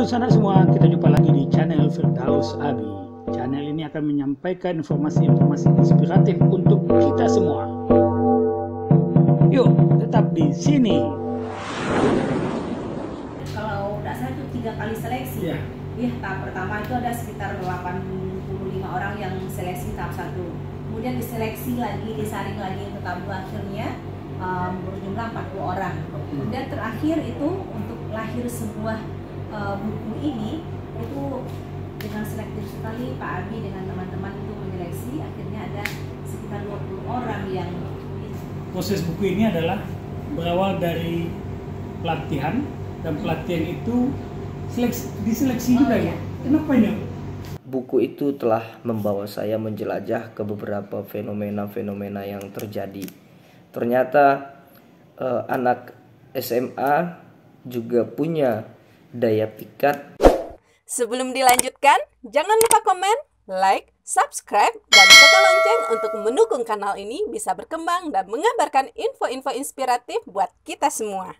saudara semua, kita jumpa lagi di channel Firdaus Abi. Channel ini akan menyampaikan informasi-informasi inspiratif untuk kita semua. Yuk, tetap di sini. Kalau tidak salah itu 3 kali seleksi. Ya. Tahap pertama itu ada sekitar 85 orang yang seleksi tahap 1. Kemudian diseleksi lagi, disaring lagi untuk tahap 2, akhirnya berjumlah 40 orang. Kemudian terakhir itu untuk lahir sebuah buku ini itu dengan selektif sekali Pak Abi dengan teman-teman itu menyeleksi, akhirnya ada sekitar 20 orang yang Proses buku ini adalah berawal dari pelatihan, dan pelatihan itu diseleksi juga ya. Kenapa ini? Buku itu telah membawa saya menjelajah ke beberapa fenomena-fenomena yang terjadi. Ternyata anak SMA juga punya daya pikat. Sebelum dilanjutkan, jangan lupa komen, like, subscribe, dan tekan lonceng untuk mendukung kanal ini bisa berkembang dan mengabarkan info-info inspiratif buat kita semua.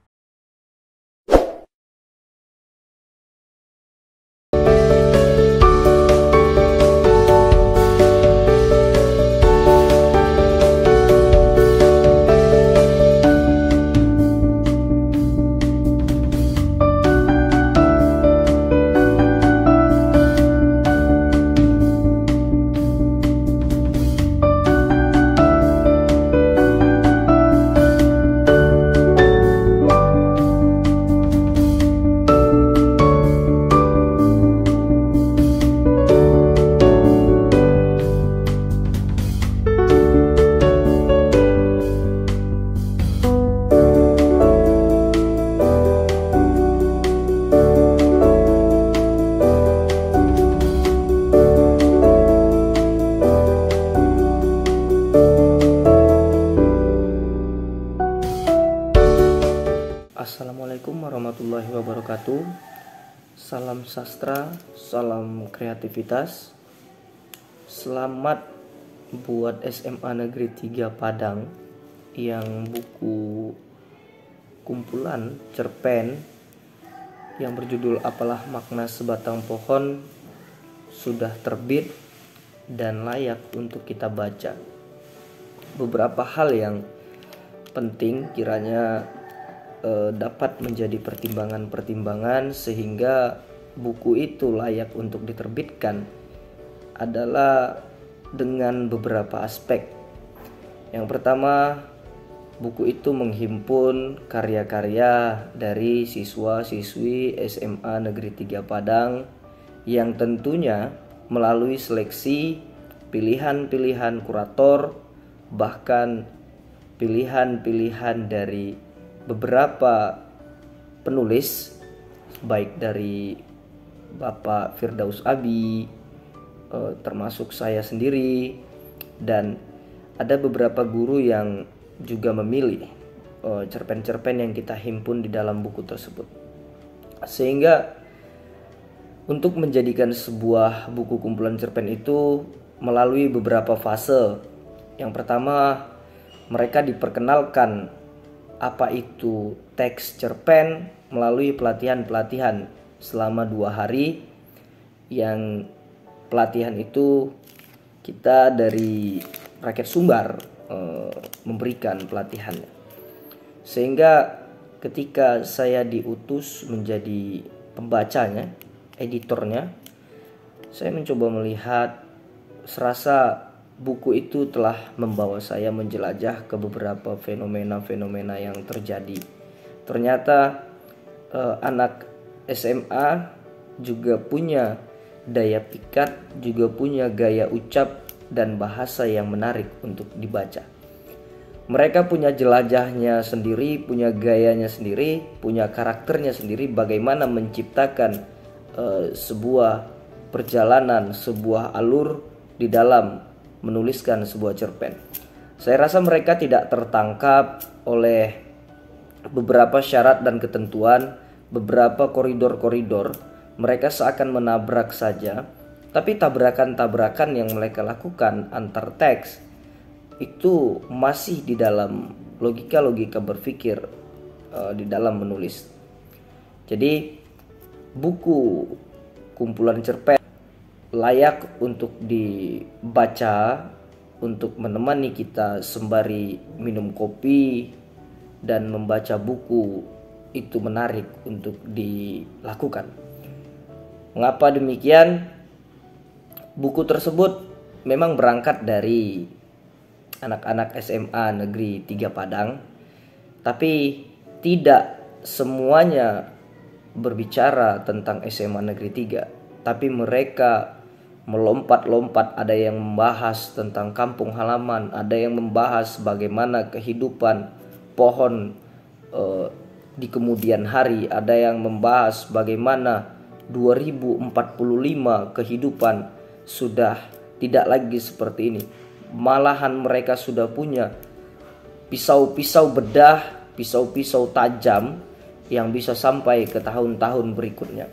Assalamualaikum warahmatullahi wabarakatuh. Salam sastra, salam kreativitas. Selamat buat SMA Negeri 3 Padang yang buku kumpulan cerpen yang berjudul Apalah Makna Sebatang Pohon sudah terbit dan layak untuk kita baca. Beberapa hal yang penting kiranya dapat menjadi pertimbangan-pertimbangan sehingga buku itu layak untuk diterbitkan adalah dengan beberapa aspek. Yang pertama, buku itu menghimpun karya-karya dari siswa-siswi SMA Negeri 3 Padang yang tentunya melalui seleksi, pilihan-pilihan kurator, bahkan pilihan-pilihan dari beberapa penulis, baik dari Bapak Firdaus Abi, termasuk saya sendiri, dan ada beberapa guru yang juga memilih cerpen-cerpen yang kita himpun di dalam buku tersebut. Sehingga untuk menjadikan sebuah buku kumpulan cerpen itu melalui beberapa fase. Yang pertama, mereka diperkenalkan apa itu teks cerpen melalui pelatihan-pelatihan selama 2 hari, yang pelatihan itu kita dari Rakyat Sumbar memberikan pelatihannya. Sehingga ketika saya diutus menjadi pembacanya, editornya, saya mencoba melihat, serasa buku itu telah membawa saya menjelajah ke beberapa fenomena-fenomena yang terjadi. Ternyata anak SMA juga punya daya pikat, juga punya gaya ucap dan bahasa yang menarik untuk dibaca. Mereka punya jelajahnya sendiri, punya gayanya sendiri, punya karakternya sendiri, bagaimana menciptakan sebuah perjalanan, sebuah alur di dalam menuliskan sebuah cerpen. Saya rasa mereka tidak tertangkap oleh beberapa syarat dan ketentuan, beberapa koridor-koridor. Mereka seakan menabrak saja, tapi tabrakan-tabrakan yang mereka lakukan antar teks itu masih di dalam logika-logika berpikir di dalam menulis. Jadi buku kumpulan cerpen layak untuk dibaca untuk menemani kita sembari minum kopi dan membaca buku itu menarik untuk dilakukan. Mengapa demikian? Buku tersebut memang berangkat dari anak-anak SMA Negeri 3 Padang, tapi tidak semuanya berbicara tentang SMA Negeri 3, tapi mereka melompat-lompat, ada yang membahas tentang kampung halaman, ada yang membahas bagaimana kehidupan pohon di kemudian hari, ada yang membahas bagaimana 2045 kehidupan sudah tidak lagi seperti ini. Malahan mereka sudah punya pisau-pisau bedah, pisau-pisau tajam yang bisa sampai ke tahun-tahun berikutnya.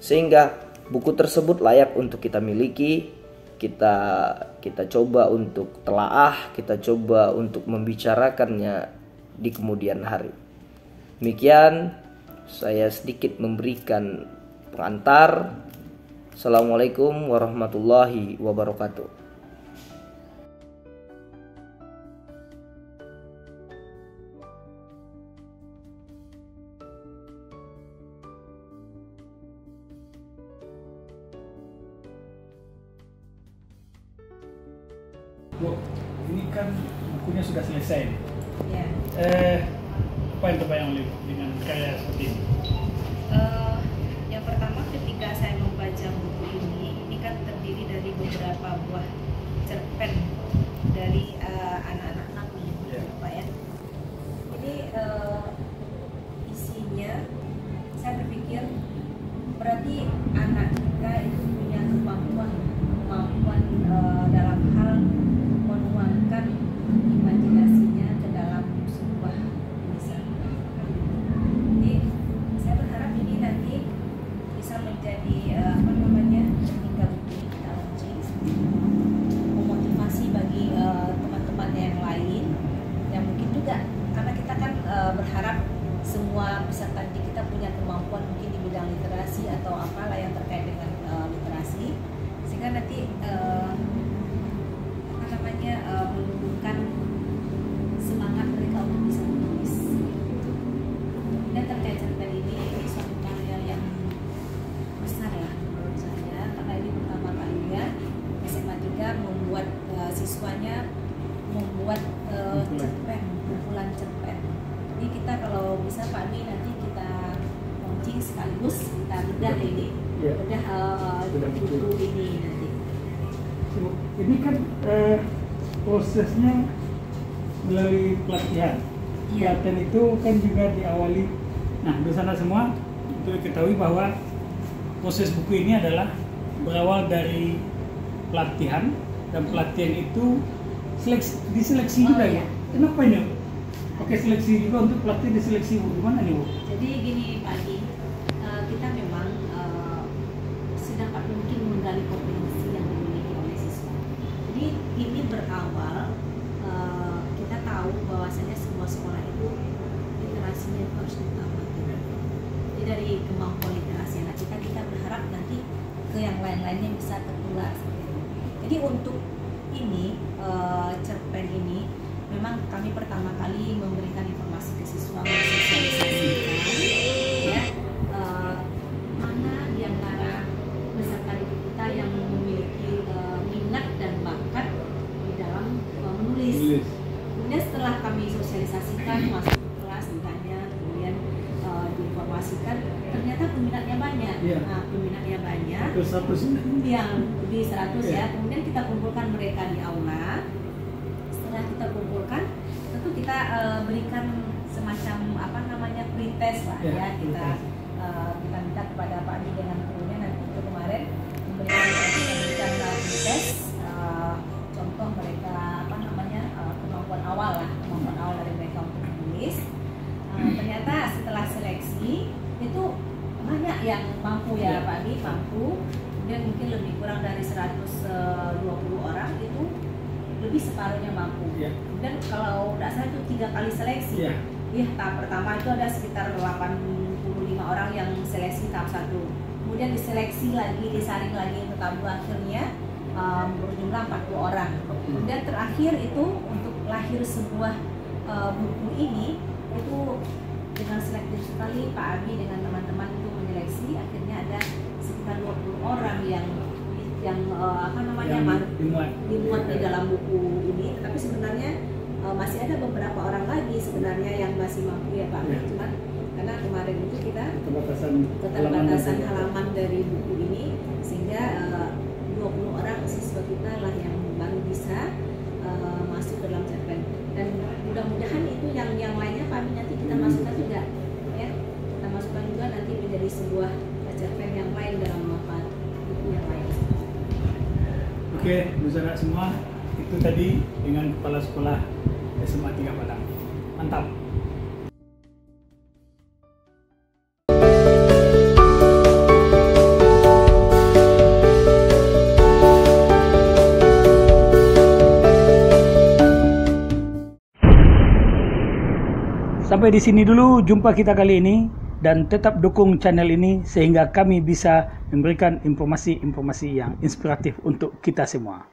Sehingga buku tersebut layak untuk kita miliki, kita coba untuk telaah, kita coba untuk membicarakannya di kemudian hari. Demikian saya sedikit memberikan pengantar. Assalamualaikum warahmatullahi wabarakatuh. Bu, ini kan bukunya sudah selesai. Ya. Apa yang terbayang dengan karya seperti ini? Yang pertama ketika saya membaca buku ini kan terdiri dari beberapa buah cerpen dari anak-anak kami, Pak ya. Jadi isinya saya berpikir berarti anak kita itu punya kemampuan dalam hal menuangkan imajinasinya ke dalam sebuah tulisan. Jadi saya berharap ini nanti bisa menjadi ketika buku ini kita launching, memotivasi bagi teman-teman yang lain yang mungkin juga, karena kita kan berharap semua peserta didik kita punya kemampuan mungkin di bidang literasi atau apalah yang terkait dengan literasi, sehingga nanti menumbuhkan semangat mereka untuk bisa menulis. Dan terkait cerpen ini suatu karya yang besar lah menurut saya, karena ini pertama kalinya SMA 3 membuat siswanya membuat cerpen, kumpulan cerpen. Jadi kita kalau bisa Pak Mi nanti kita launching sekaligus kita bedah ini, bedah buku ini nanti. Ini kan prosesnya melalui pelatihan. Pelatihan itu kan juga diawali. Nah, di sana semua untuk diketahui bahwa proses buku ini adalah berawal dari pelatihan, dan pelatihan itu diseleksi juga ya. Kenapa ini? Oke, seleksi juga untuk pelatih, diseleksi gimana nih Bu? Jadi gini Pak Adi, kita memang sedapat mungkin menggali kompetensi yang dimiliki oleh siswa. Jadi ini berawal kita tahu bahwasanya sebuah sekolah itu literasinya itu harus diutamakan. Jadi dari kemampuan literasi anak kita berharap nanti ke yang lain-lainnya bisa tertular seperti itu. Jadi untuk ini cerpen ini memang kami pertama kali memberikan informasi ke siswa, mensosialisasikan ya mana di antara peserta didik kita yang memiliki minat dan bakat di dalam menulis. Kemudian setelah kami sosialisasikan, masuk ke kelas ditanya, kemudian diinformasikan, ternyata peminatnya banyak. Nah, peminatnya banyak. Yang lebih 100 ya. Kemudian kita kumpulkan mereka di aula. Setelah kita kumpulkan, tentu kita berikan semacam pretest lah ya. Kita minta kepada Pak Adi dengan krunya nanti itu kemarin memberikan pretest. Contoh mereka kemampuan awal dari mereka untuk menulis. Ternyata setelah seleksi itu banyak yang mampu ya Pak Adi, mampu. Kemudian mungkin lebih kurang dari 120 orang itu lebih separuhnya mampu. Dan kalau tidak salah itu 3 kali seleksi. Tahap pertama itu ada sekitar 85 orang yang seleksi seleksi tahap 1. Kemudian diseleksi lagi, disaring lagi untuk tablu akhirnya berjumlah 40 orang. Kemudian terakhir itu untuk lahir sebuah buku ini itu dengan selektif sekali Pak Abi dengan teman-teman itu menyeleksi, akhirnya ada sekitar 20 orang yang dimuat di dalam buku ini. Tapi sebenarnya masih ada beberapa orang lagi sebenarnya yang masih mampu ya Pak. Cuma karena kemarin itu kita keterbatasan halaman dari buku ini, sehingga 20 orang siswa kita lah yang baru bisa masuk ke dalam cerpen. Dan mudah-mudahan itu yang lainnya Pak nanti kita masukkan juga ya, kita masukkan juga nanti menjadi sebuah cerpen yang lain dalam buku yang lain. Oke, saudara semua, itu tadi dengan Kepala Sekolah SMA 3 Padang. Mantap. Sampai di sini dulu jumpa kita kali ini, dan tetap dukung channel ini sehingga kami bisa memberikan informasi-informasi yang inspiratif untuk kita semua.